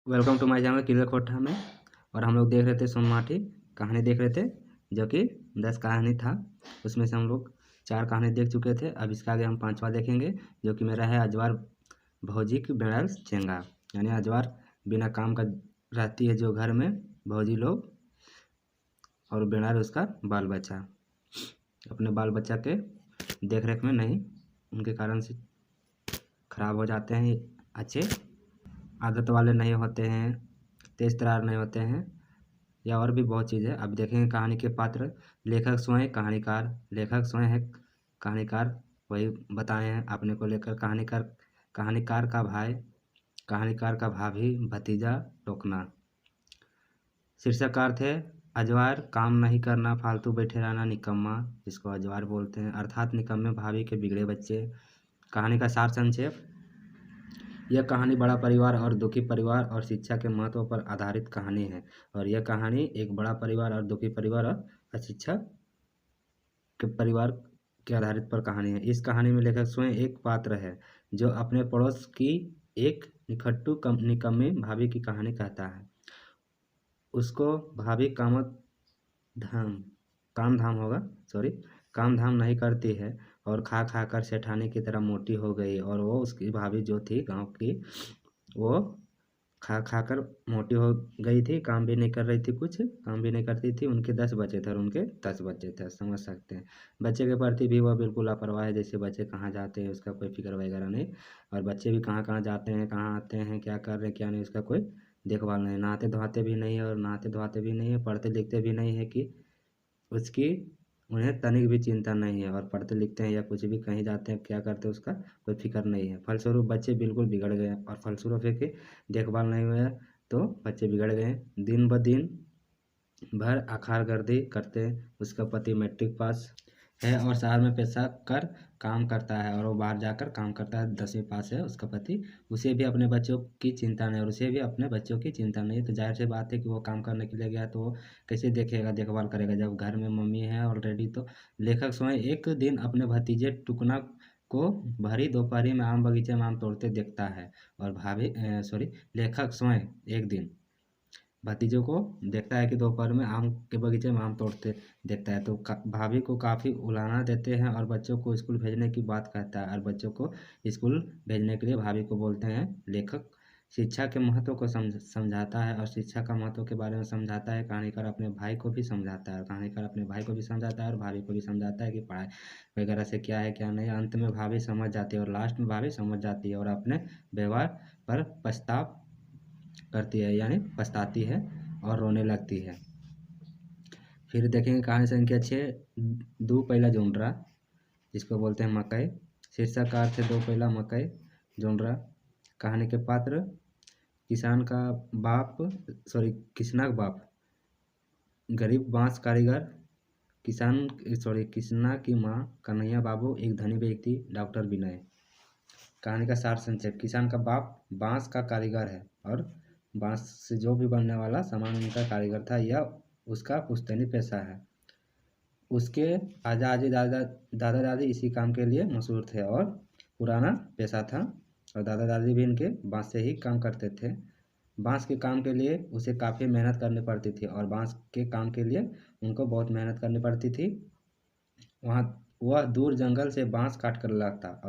Welcome to my channel clear Kota में। और हम लोग देख रहे थे सोनमाठी कहानी देख रहे थे, जो कि 10 कहानी था। उसमें से हम लोग 4 कहानी देख चुके थे। अब इसके आगे हम 5वां देखेंगे, जो कि मेरा है अजवार भौजी की बेड़ल चेंगा। यानी अजवार बिना काम का रहती है जो घर में भौजी लोग, और बेड़ाल उसका बाल बच्चा। अपने बाल बच्चा के देख रेख में नहीं, उनके कारण से खराब हो जाते हैं, अच्छे आदत वाले नहीं होते हैं, तेज तरार नहीं होते हैं, या और भी बहुत चीज़ें। अब देखेंगे कहानी के पात्र। लेखक स्वयं कहानीकार, लेखक स्वयं है कहानीकार, वही बताए हैं अपने को लेकर। कहानीकार का भाई, कहानीकार का भाभी, भतीजा, टोकना। शीर्षककार थे अजवार काम नहीं करना, फालतू बैठे रहना, निकम्मा, जिसको अजवार बोलते हैं, अर्थात निकम्मे भाभी के बिगड़े बच्चे। कहानी का सार संक्षेप। यह कहानी बड़ा परिवार और दुखी परिवार और शिक्षा के महत्व पर आधारित कहानी है। और यह कहानी एक बड़ा परिवार और दुखी परिवार और अशिक्षा के परिवार के आधारित पर कहानी है। इस कहानी में लेखक स्वयं एक पात्र है, जो अपने पड़ोस की एक निखट्टू निकम्मी भाभी की कहानी कहता है। उसको भाभी काम धाम नहीं करती है और खा खा कर सेठानी की तरह मोटी हो गई। और वो उसकी भाभी जो थी गांव की, वो खा खा कर मोटी हो गई थी, काम भी नहीं कर रही थी, कुछ काम भी नहीं करती थी। उनके 10 बच्चे थे और उनके 10 बच्चे थे, समझ सकते हैं। बच्चे के प्रति भी वह बिल्कुल लापरवाह है, जैसे बच्चे कहाँ जाते हैं उसका कोई फिक्र वगैरह नहीं, और बच्चे भी कहाँ कहाँ जाते हैं, कहाँ आते हैं, क्या कर रहे हैं क्या नहीं, उसका कोई देखभाल नहीं। नहाते धोते भी नहीं है, और नहाते धोते भी नहीं है, पढ़ते लिखते भी नहीं है कि उसकी उन्हें तनिक भी चिंता नहीं है। और पढ़ते लिखते हैं या कुछ भी कहीं जाते हैं क्या करते हैं उसका कोई फिक्र नहीं है। फलस्वरूप बच्चे बिल्कुल बिगड़ गए, और फलस्वरूप है कि देखभाल नहीं हुआ तो बच्चे बिगड़ गए। दिन ब दिन भर आखारगर्दी करते। उसका पति मैट्रिक पास है और शहर में पैसा कर काम करता है, और वो बाहर जाकर काम करता है। 10वीं पास है उसका पति। उसे भी अपने बच्चों की चिंता नहीं, और उसे भी अपने बच्चों की चिंता नहीं। तो जाहिर सी बात है कि वो काम करने के लिए गया तो वो कैसे देखेगा, देखभाल करेगा जब घर में मम्मी है ऑलरेडी। तो लेखक स्वयं एक दिन अपने भतीजे टुकना को भरी दोपहरी में आम बगीचे में आम तोड़ते देखता है। और लेखक स्वयं एक दिन भतीजों को देखता है कि दोपहर में आम के बगीचे में आम तोड़ते देखता है। तो भाभी को काफ़ी उलाहना देते हैं और बच्चों को स्कूल भेजने की बात कहता है, और बच्चों को स्कूल भेजने के लिए भाभी को बोलते हैं। लेखक शिक्षा के महत्व को समझाता है, और शिक्षा का महत्व के बारे में समझाता है। कहानीकार अपने भाई को भी समझाता है, और भाभी को भी समझाता है कि पढ़ाई वगैरह से क्या है क्या नहीं। अंत में भाभी समझ जाती है, और लास्ट में भाभी समझ जाती है और अपने व्यवहार पर पछताव करती है, यानी पछताती है और रोने लगती है। फिर देखेंगे कहानी संख्या 6, दो पहला जोनरा, जिसको बोलते हैं मकई। शीर्षक का अर्थ है दो पहला मकई जोनरा। कहानी के पात्र किसान का बाप, किसना का बाप गरीब बांस कारीगर, किसना की माँ कन्हैया बाबू एक धनी व्यक्ति डॉक्टर विनय। कहानी का सार संक्षेप। किसान का बाप बांस का कारीगर है, और बांस से जो भी बनने वाला सामान उनका कारीगर था, यह उसका पुश्तैनी पैसा है। उसके आजा आजी दादा दादा दादी इसी काम के लिए मशहूर थे, और पुराना पैसा था, और दादा दादी भी इनके बांस से ही काम करते थे। बांस के काम के लिए उसे काफ़ी मेहनत करनी पड़ती थी, और बांस के काम के लिए उनको बहुत मेहनत करनी पड़ती थी। वह दूर जंगल से बांस काट कर लाता,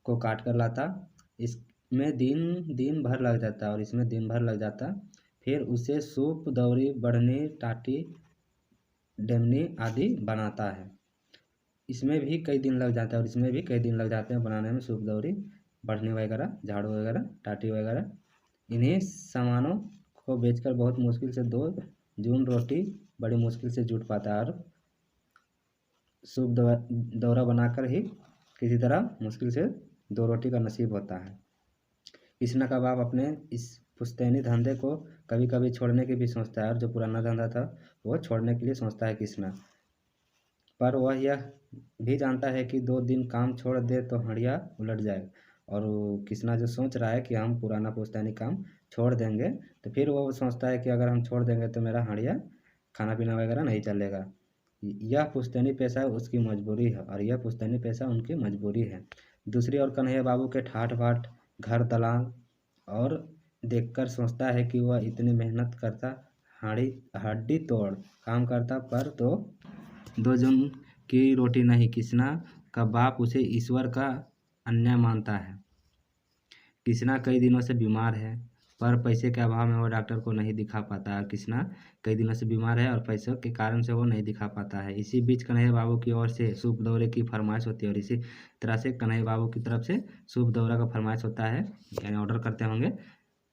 को काट कर लाता। इसमें दिन भर लग जाता, और इसमें दिन भर लग जाता। फिर उसे सूप, दौरी, बढ़नी, टाटी, डेमनी आदि बनाता है। इसमें भी कई दिन लग जाता है, और इसमें भी कई दिन लग जाते हैं बनाने में। सूप, दौरी, बढ़नी वगैरह, झाड़ू वगैरह, टाटी वगैरह। इन्हीं सामानों को बेचकर बहुत मुश्किल से 2 जून रोटी बड़ी मुश्किल से जुट पाता है, और सूप दौरा बनाकर ही किसी तरह मुश्किल से 2 रोटी का नसीब होता है। किसना का बाप अपने इस पुश्तैनी धंधे को कभी कभी छोड़ने की भी सोचता है, और जो पुराना धंधा था वो छोड़ने के लिए सोचता है किसना। पर वह यह भी जानता है कि 2 दिन काम छोड़ दे तो हड़िया उलट जाए। और किसना जो सोच रहा है कि हम पुराना पुश्तैनी काम छोड़ देंगे, तो फिर वो सोचता है कि अगर हम छोड़ देंगे तो मेरा हड़िया खाना पीना वगैरह नहीं चलेगा। यह पुश्तैनी पैसा उसकी मजबूरी है, और यह पुश्तैनी पैसा उनकी मजबूरी है। दूसरी ओर कन्हैया बाबू के ठाठ बाट घर दलान और देखकर सोचता है कि वह इतनी मेहनत करता, हाड़ी हड्डी तोड़ काम करता, पर तो 2 जन की रोटी नहीं। कृष्णा का बाप उसे ईश्वर का अन्याय मानता है। कृष्णा कई दिनों से बीमार है, पर पैसे के अभाव में वो डॉक्टर को नहीं दिखा पाता है। कृष्णा कई दिनों से बीमार है और पैसों के कारण से वो नहीं दिखा पाता है। इसी बीच कन्हैया बाबू की ओर से सूप दौरे की फरमाइश होती है और इसी तरह से कन्हैया बाबू की तरफ से सूप दौरा का फरमाइश होता है, यानी ऑर्डर करते होंगे।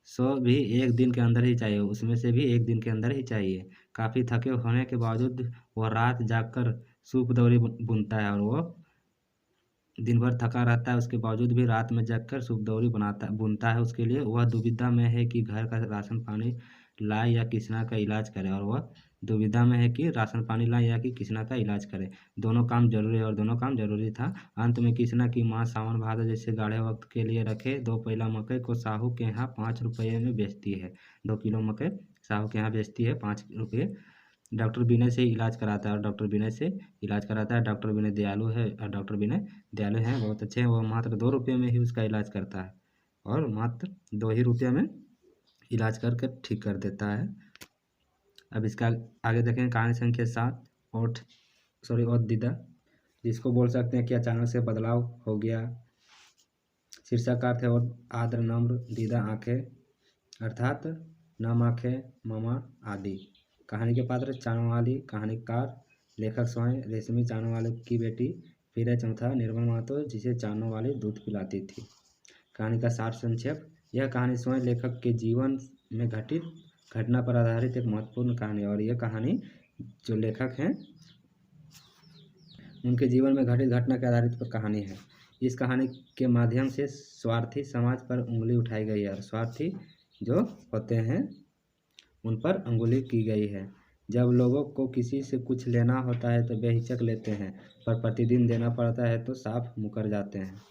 सो भी 1 दिन के अंदर ही चाहिए, उसमें से भी 1 दिन के अंदर ही चाहिए। काफ़ी थके होने के बावजूद वह रात जागकर सूप दौरी बुनता है और वो दिन भर थका रहता है, उसके बावजूद भी रात में जगकर सुखदौरी बुनता है। उसके लिए वह दुविधा में है कि घर का राशन पानी लाए या कृष्णा का इलाज करे, और वह दुविधा में है कि राशन पानी लाए या कि कृष्णा का इलाज करे। दोनों काम जरूरी है और दोनों काम जरूरी था। अंत में कृष्णा की माँ सावन भादो जैसे गाढ़े वक्त के लिए रखे 2 पैला मकई को साहू के यहाँ 5 रुपये में बेचती है। 2 किलो मकई साहू के यहाँ बेचती है 5 रुपये। डॉक्टर विनय से इलाज कराता है और डॉक्टर विनय से इलाज कराता है। डॉक्टर विनय दयालु है और डॉक्टर विनय दयालु हैं, बहुत अच्छे हैं। वो मात्र 2 रुपये में ही उसका इलाज करता है और मात्र 2 ही रुपये में इलाज करके ठीक कर देता है। अब इसका आगे देखें कहानी संख्या 7 और दीदा, जिसको बोल सकते हैं कि अचानक से बदलाव हो गया। शीर्षाकार थे और आद्र नम्र दीदा आंखें, अर्थात नम आंखें, मामा आदि। कहानी के पात्र चानवाली, कहानीकार लेखक स्वयं रेशमी चानवाली की बेटी। फिर है चौथा निर्मल महतो, जिसे चानो वाली दूध पिलाती थी। कहानी का सार संक्षेप, यह कहानी स्वयं लेखक के जीवन में घटित घटना पर आधारित एक महत्वपूर्ण कहानी है और यह कहानी जो लेखक हैं उनके जीवन में घटित घटना के आधारित पर कहानी है। इस कहानी के माध्यम से स्वार्थी समाज पर उंगली उठाई गई है और स्वार्थी जो होते हैं उन पर अंगुली की गई है। जब लोगों को किसी से कुछ लेना होता है तो बेहिचक लेते हैं, पर प्रतिदिन देना पड़ता है तो साफ मुकर जाते हैं।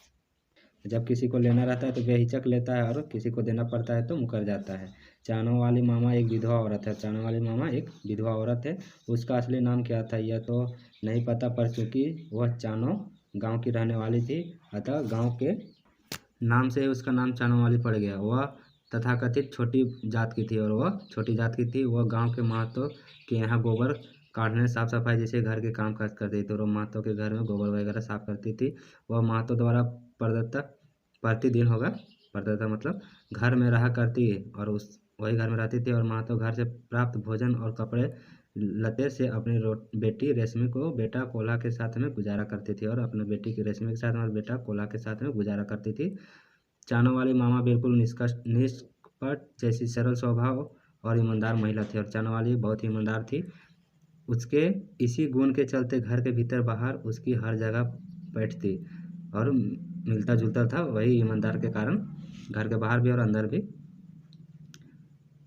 जब किसी को लेना रहता है तो बेहिचक लेता है और किसी को देना पड़ता है तो मुकर जाता है। चानो वाली मामा एक विधवा औरत है। चानो वाली मामा एक विधवा औरत है। उसका असली नाम क्या था यह तो नहीं पता, पर चूंकि वह चानो गांव की रहने वाली थी, अतः गांव के नाम से उसका नाम चानो वाली पड़ गया। वह तथाकथित छोटी जात की थी और वह छोटी जात की थी। वह गांव के महतो के यहाँ गोबर काटने, साफ सफाई जैसे घर के काम काज करती थी और वह महतो के घर में गोबर वगैरह साफ करती थी। वह महतो द्वारा प्रदत्त प्रतिदिन होगा, प्रदत्त मतलब घर में रहा करती है और उस वही घर में रहती थी और महतो घर से प्राप्त भोजन और कपड़े लते से अपनी बेटी रेशमी को बेटा कोल्हा के साथ में गुजारा करती थी और अपने बेटी की रेशमी के साथ और बेटा कोल्हा के साथ में गुजारा करती थी। चानो वाली मामा बिल्कुल निष्कपट जैसी सरल स्वभाव और ईमानदार महिला थी और चानो वाली बहुत ही ईमानदार थी। उसके इसी गुण के चलते घर के भीतर बाहर उसकी हर जगह पैठ थी और मिलता जुलता था, वही ईमानदार के कारण घर के बाहर भी और अंदर भी।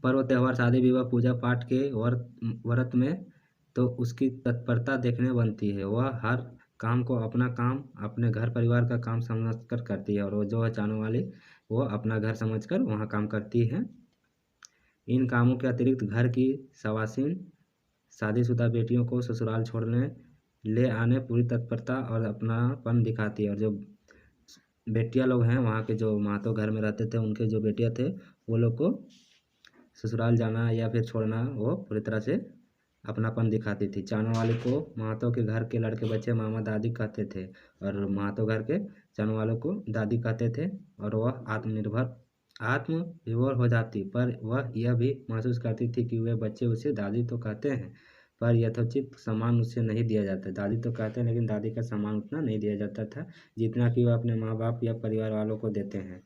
पर्व त्यौहार शादी विवाह पूजा पाठ के व्रत में तो उसकी तत्परता देखने बनती है। वह हर काम को अपना काम, अपने घर परिवार का काम समझकर करती है और वो जो है चानो वाली वो अपना घर समझकर वहाँ काम करती है। इन कामों के अतिरिक्त घर की सवासीन शादीशुदा बेटियों को ससुराल छोड़ने ले आने पूरी तत्परता और अपनापन दिखाती है और जो बेटियां लोग हैं वहाँ के जो महतो घर में रहते थे उनके जो बेटियां थे वो लोग को ससुराल जाना या फिर छोड़ना वो पूरी तरह से अपनापन दिखाती थी। चानो वाले को महतो के घर के लड़के बच्चे मामा दादी कहते थे और महतो घर के चानो वालों को दादी कहते थे और वह आत्मविभोर हो जाती, पर वह यह भी महसूस करती थी कि वे बच्चे उसे दादी तो कहते हैं पर यथोचित सम्मान उससे नहीं दिया जाता। दादी तो कहते हैं लेकिन दादी का सम्मान उतना नहीं दिया जाता था जितना कि वह अपने माँ बाप या परिवार वालों को देते हैं।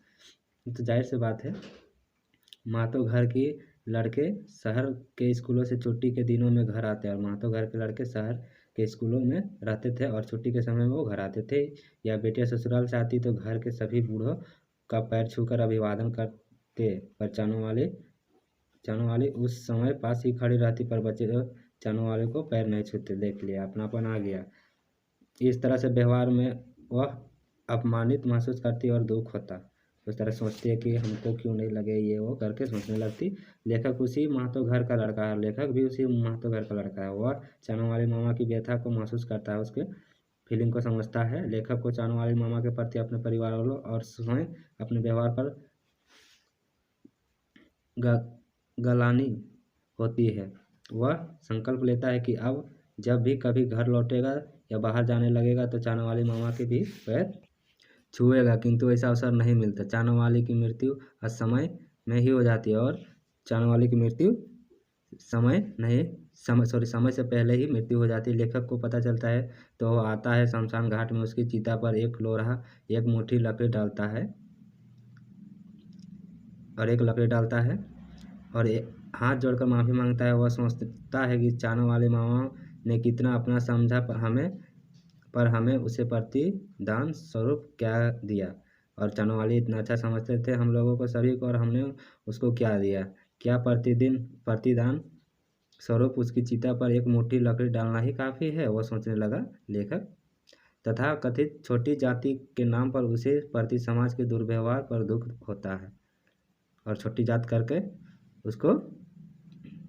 तो जाहिर सी बात है, महतो घर की लड़के शहर के स्कूलों से छुट्टी के दिनों में घर आते हैं और महतो घर के लड़के शहर के स्कूलों में रहते थे और छुट्टी के समय में वो घर आते थे। या बेटियां ससुराल से आती तो घर के सभी बूढ़ों का पैर छूकर अभिवादन करते, पर चानो वाली उस समय पास ही खड़ी रहती, पर बच्चे चानो वाले को पैर नहीं छूते। देख लिया, अपनापन आ गया। इस तरह से व्यवहार में वह अपमानित महसूस करती और दुख होता। उस तरह सोचती है कि हमको क्यों नहीं लगे, ये वो करके सोचने लगती। लेखक उसी महतो घर का लड़का है, लेखक भी उसी महतो घर का लड़का है। वह चानो वाली मामा की व्यथा को महसूस करता है, उसके फीलिंग को समझता है। लेखक को चानो वाली मामा के प्रति, अपने परिवार वालों और स्वयं अपने व्यवहार पर गलानी होती है। वह संकल्प लेता है कि अब जब भी कभी घर लौटेगा या बाहर जाने लगेगा तो चानवाली मामा के भी पैर छुएगा, किंतु ऐसा अवसर नहीं मिलता। चानवाली की मृत्यु असमय में ही हो जाती है और चानवाली की मृत्यु समय से पहले ही मृत्यु हो जाती है। लेखक को पता चलता है तो वो आता है शमशान घाट में, उसकी चिता पर एक लोरहा एक मुट्ठी लकड़ी डालता है और हाथ जोड़कर माफ़ी मांगता है। वह सोचता है कि चानवाली मामा ने कितना अपना समझा पर हमें उसे प्रतिदान स्वरूप क्या दिया, और चानवाली इतना अच्छा समझते थे हम लोगों को सभी को, और हमने उसको क्या दिया, क्या प्रतिदान स्वरूप उसकी चिता पर एक मुट्ठी लकड़ी डालना ही काफ़ी है, वह सोचने लगा लेखक। तथा कथित छोटी जाति के नाम पर उसे प्रति समाज के दुर्व्यवहार पर दुख होता है और छोटी जात करके उसको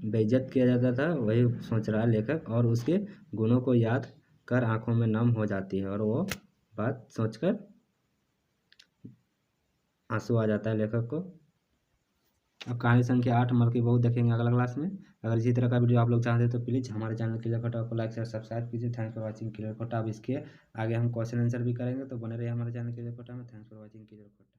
बेइज्जत किया जाता था, वही सोच रहा है लेखक, और उसके गुणों को याद कर आंखों में नम हो जाती है और वो बात सोचकर आंसू आ जाता है लेखक को। अब कहानी संख्या 8 मल की बहू देखेंगे अगला क्लास में। अगर इसी तरह का वीडियो आप लोग चाहते हैं तो प्लीज़ हमारे चैनल क्लियर कोटा को लाइक शेयर सब्सक्राइब कीजिए। Thanks for watching clear Kota. अब इसके आगे हम क्वेश्चन आंसर भी करेंगे, तो बने रहिए हमारे चैनल क्लियर कोटा में। Thanks for watching clear Kota.